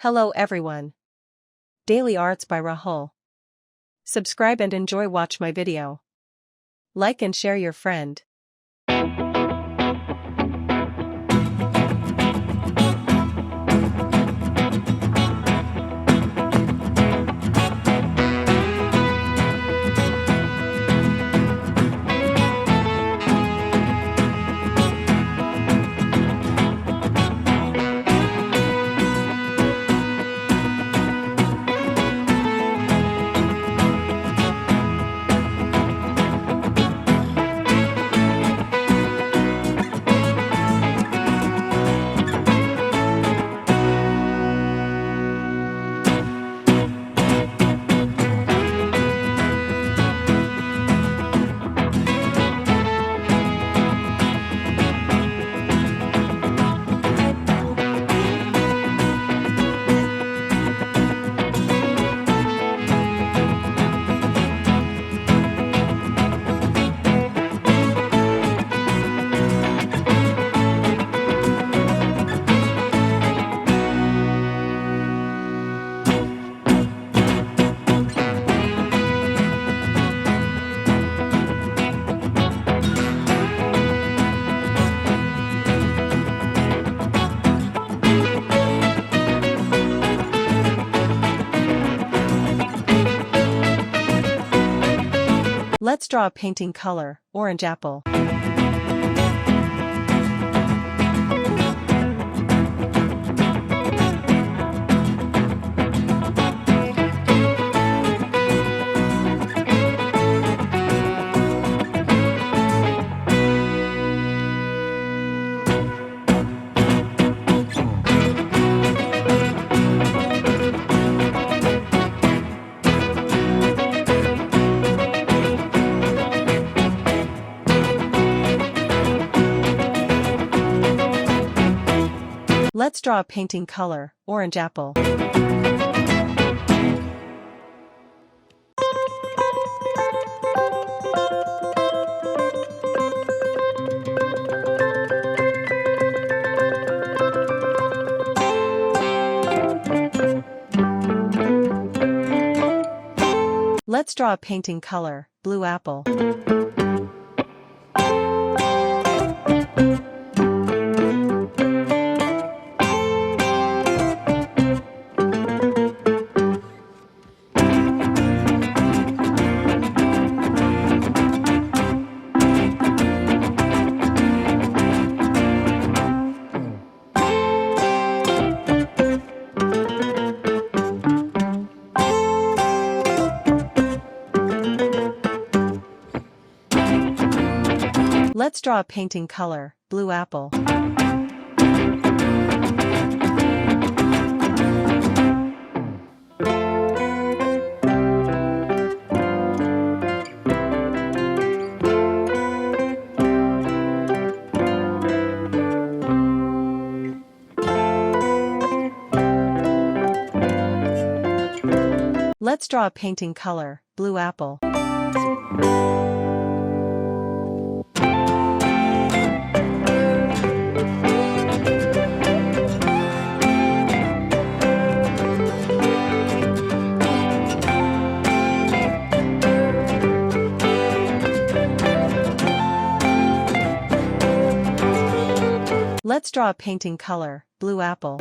Hello everyone. Daily Arts by Rahul. Subscribe and enjoy watch my video. Like and share your friend. Let's draw a painting color, orange apple. Let's draw a painting color, orange apple. Let's draw a painting color, blue apple. Let's draw a painting color, blue apple. Let's draw a painting color, blue apple. Let's draw a painting color, blue apple.